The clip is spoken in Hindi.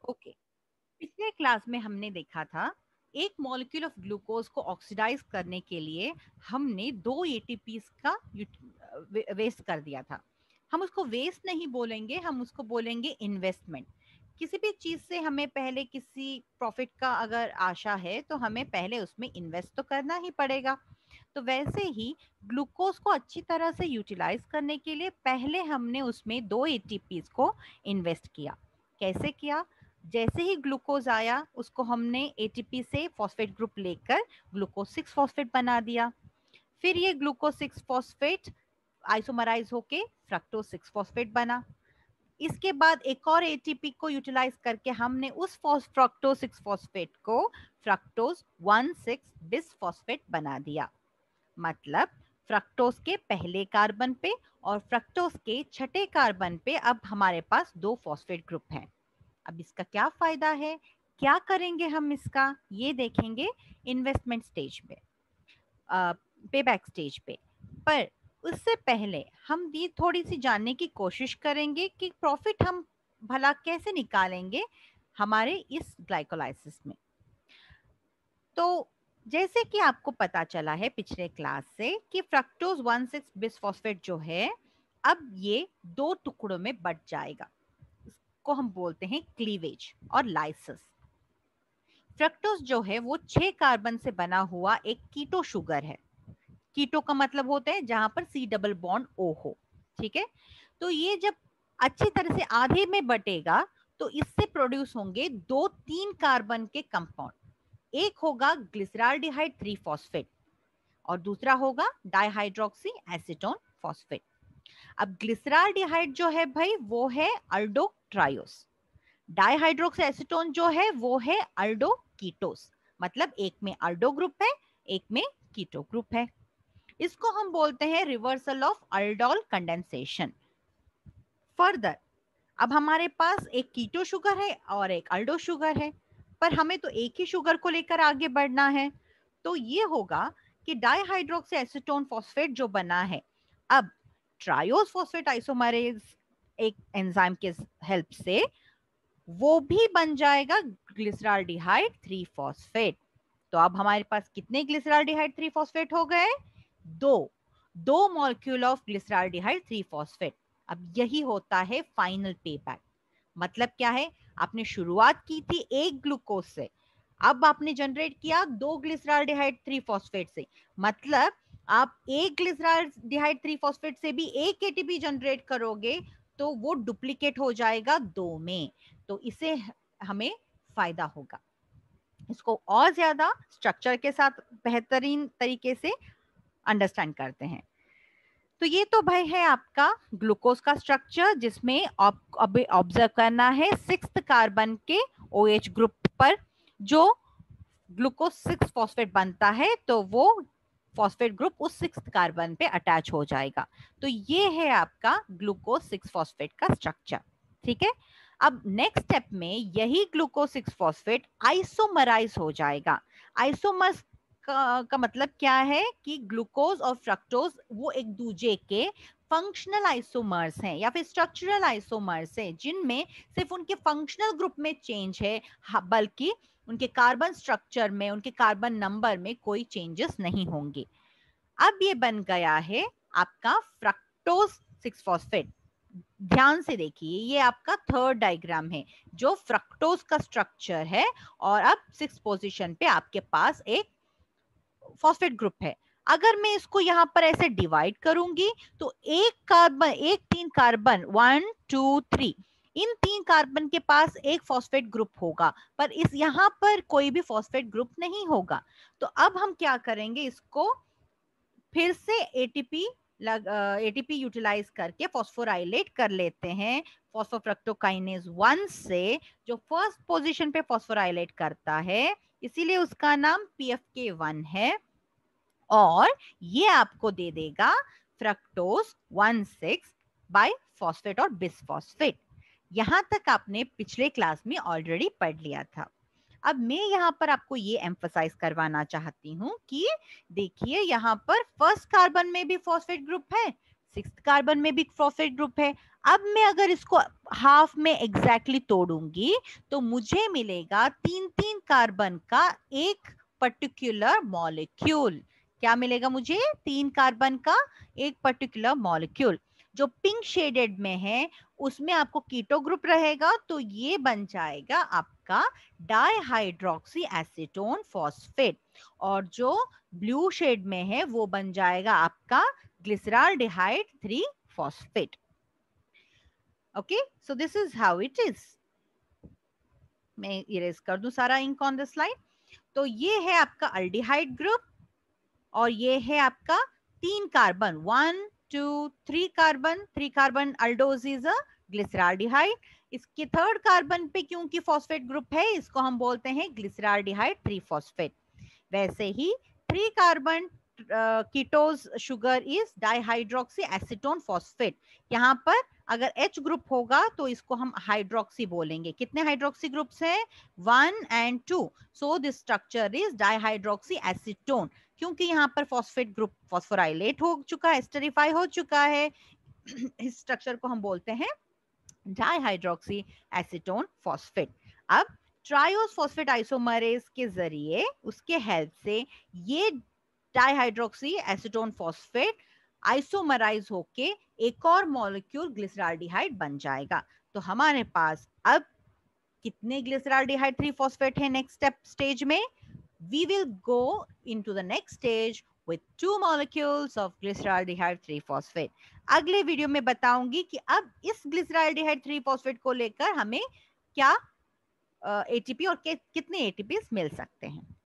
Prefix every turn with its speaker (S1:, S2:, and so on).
S1: ओके, पिछले क्लास में हमने देखा था एक मॉलिक्यूल ऑफ ग्लूकोज को ऑक्सीडाइज करने के लिए हमने 2 एटीपीज का वेस्ट कर दिया था। हम उसको वेस्ट नहीं बोलेंगे, हम उसको बोलेंगे इन्वेस्टमेंट। किसी भी चीज से हमें पहले किसी प्रॉफिट का अगर आशा है तो हमें पहले उसमें इन्वेस्ट तो करना ही पड़ेगा। तो वैसे ही ग्लूकोज को अच्छी तरह से यूटिलाइज करने के लिए पहले हमने उसमें 2 एटीपीज को इन्वेस्ट किया। कैसे किया? जैसे ही ग्लूकोज आया उसको हमने एटीपी से फॉस्फेट ग्रुप लेकर ग्लूकोज 6 फॉस्फेट बना दिया। फिर ये ग्लूकोज 6 फॉस्फेट आइसोमराइज होके फ्रक्टोज 6 फॉस्फेट बना। इसके बाद एक और एटीपी को यूटिलाइज करके हमने उस फ्रक्टोज 6 फॉस्फेट को फ्रक्टोज 1,6 बिस फॉस्फेट बना दिया। मतलब फ्रक्टोज के पहले कार्बन पे और फ्रक्टोज के छठे कार्बन पे अब हमारे पास 2 फॉस्फेट ग्रुप हैं। अब इसका क्या फायदा है, क्या करेंगे हम इसका, ये देखेंगे इन्वेस्टमेंट स्टेज पे, पेबैक स्टेज पे। पर उससे पहले हम ये थोड़ी सी जानने की कोशिश करेंगे कि प्रॉफिट हम भला कैसे निकालेंगे हमारे इस ग्लाइकोलाइसिस में। तो जैसे कि आपको पता चला है पिछले क्लास से कि फ्रक्टोज 1,6 बिसफॉस्फेट जो है अब ये 2 टुकड़ों में बट जाएगा। इसको हम बोलते हैं क्लीवेज और लाइसिस। फ्रक्टोज जो है वो 6 कार्बन से बना हुआ एक कीटो शुगर है। कीटो का मतलब होता है जहां पर C डबल बॉन्ड O हो। ठीक है, तो ये जब अच्छी तरह से आधे में बटेगा तो इससे प्रोड्यूस होंगे 2-3 कार्बन के कंपाउंड। एक होगा ग्लिसराल्डिहाइड 3 फॉस्फेट और दूसरा होगा डाइहाइड्रोक्सी एसीटोन फॉस्फेट। अब ग्लिसराल्डिहाइड जो है भाई वो है अल्डोट्रायोस, डाइहाइड्रोक्सी एसीटोन जो है वो है अल्डोकीटोस। मतलब एक में अल्डो ग्रुप है, एक में कीटो ग्रुप है। इसको हम बोलते हैं reversal of aldol condensation. Further अब हमारे पास एक कीटो शुगर है और एक अल्डो शुगर है, पर हमें तो एक ही शुगर को लेकर आगे बढ़ना है। तो ये होगा कि डाइहाइड्रोक्सी एसीटोन फॉस्फेट जो बना है अब ट्रायोस फॉस्फेट आइसोमरेज एक एंजाइम के हेल्प से वो भी बन जाएगा ग्लिसराल्डिहाइड 3 फॉस्फेट। तो अब हमारे पास कितने ग्लिसराल्डिहाइड 3 फॉस्फेट हो गए? दो मॉलिक्यूल ऑफ ग्लिसराल्डिहाइड 3 फॉस्फेट। अब यही होता है फाइनल पेबैक। मतलब क्या है, आपने शुरुआत की थी एक ग्लूकोज से, अब आपने जनरेट किया 2 ग्लिसराल्डिहाइड 3 फॉस्फेट से। मतलब आप एक ग्लिसराल्डिहाइड 3 फॉस्फेट से भी एक एटीपी जनरेट करोगे तो वो डुप्लीकेट हो जाएगा 2 में। तो इसे हमें फायदा होगा। इसको और ज्यादा स्ट्रक्चर के साथ बेहतरीन तरीके से अंडरस्टैंड करते हैं। तो ये तो भाई है आपका ग्लूकोज का स्ट्रक्चर, जिसमें अब ऑब्जर्व करना है 6th कार्बन के OH ग्रुप पर जो ग्लूकोज 6 फॉस्फेट बनता है तो वो फॉस्फेट ग्रुप उस 6th कार्बन पे अटैच हो जाएगा। तो ये है आपका ग्लूकोज 6 फॉस्फेट का स्ट्रक्चर। ठीक है, अब नेक्स्ट स्टेप में यही ग्लूकोज 6 फॉस्फेट आइसोमराइज हो जाएगा। आइसोमर्स का मतलब क्या है कि ग्लूकोज और फ्रक्टोज वो एक दूसरे के फंक्शनल आइसोमर्स हैं या फिर स्ट्रक्चरल आइसोमर्स हैं, जिनमें सिर्फ उनके फंक्शनल ग्रुप में चेंज है, बल्कि उनके कार्बन स्ट्रक्चर में, उनके कार्बन नंबर में कोई चेंजेस नहीं होंगे। अब ये बन गया है आपका फ्रक्टोज 6 फॉस्फेट। ध्यान से देखिए, ये आपका थर्ड डायग्राम है जो फ्रक्टोज का स्ट्रक्चर है और अब 6 पोजीशन पे आपके पास एक फॉस्फेट ग्रुप है। अगर मैं इसको यहाँ पर ऐसे डिवाइड करूंगी तो एक कार्बन, एक 3 कार्बन, 1 2 3, इन 3 कार्बन के पास एक फॉस्फेट ग्रुप होगा, पर इस यहाँ पर कोई भी फॉस्फेट ग्रुप नहीं होगा। तो अब हम क्या करेंगे, इसको फिर से एटीपी यूटिलाइज करके फॉस्फोराइलेट कर लेते हैं फॉस्फोफ्रक्टोकाइनेज 1 से, जो फर्स्ट पोजीशन पे फॉस्फोराइलेट करता है, इसीलिए उसका नाम PFK1 है। और ये आपको दे देगा फ्रक्टोज 1,6 बाय फॉस्फेट और बिसफॉस्फेट। यहां तक आपने पिछले क्लास में ऑलरेडी पढ़ लिया था। अब मैं यहाँ पर आपको ये एम्फसाइज करवाना चाहती हूँ कि देखिए यहाँ पर फर्स्ट कार्बन में भी फॉस्फेट ग्रुप है, 6th कार्बन में भी फॉस्फेट ग्रुप है। अब मैं अगर इसको हाफ में एग्जैक्टली तोड़ूंगी तो मुझे मिलेगा 3 कार्बन का एक पर्टिकुलर मॉलिक्यूल। क्या मिलेगा मुझे? 3 कार्बन का एक पर्टिकुलर मॉलिक्यूल। जो पिंक शेडेड में है उसमें आपको कीटो ग्रुप रहेगा, तो ये बन जाएगा आपका डाइहाइड्रोक्सी एसीटोन फॉस्फेट। और जो ब्लू शेड में है वो बन जाएगा आपका ग्लिसराल्डिहाइड 3 phosphate. Okay, so this is how it is. मैं इरेज कर दूं सारा इंक ऑन द स्लाइड। तो ये है आपका अल्डिहाइड ग्रुप और ये है आपका 3 carbon, 1 2 3 carbon, 3 carbon aldose is a glyceraldehyde. इसके 3rd कार्बन पे क्योंकि फॉस्फेट ग्रुप है इसको हम बोलते हैं ग्लिसराल्डिहाइड 3 फॉस्फेट। वैसे ही 3 carbon कीटोज sugar is dihydroxy acetone phosphate. यहाँ पर अगर H ग्रुप होगा तो इसको हम हाइड्रोक्सी बोलेंगे। कितने हाइड्रोक्सी ग्रुप्स हैं? 1 and 2। So this structure is dihydroxy acetone. क्योंकि यहाँ पर फॉस्फेट ग्रुप फॉस्फोराइलेट हो चुका है, एस्टरीफाई हो चुका है, इस स्ट्रक्चर को हम बोलते हैं डाइहाइड्रोक्सी एसीटोन फॉस्फेट। अब ट्रायोस फॉस्फेट आइसोमरेज के जरिए, उसके हेल्प से ये डाइहाइड्रोक्सी एसीटोन फॉस्फेट आइसोमराइज होके एक और मॉलिक्यूल ग्लिसराल्डिहाइड बन जाएगा। तो हमारे पास अब कितने ग्लिसराल्डिहाइड 3 फॉस्फेट है नेक्स्ट स्टेज में? We will go into the next stage with 2 molecules of glyceraldehyde 3 phosphate। अगले वीडियो में बताऊंगी कि अब इस ग्लिसराल्डिहाइड 3 फॉस्फेट को लेकर हमें क्या एटीपी और कितने एटीपी मिल सकते हैं।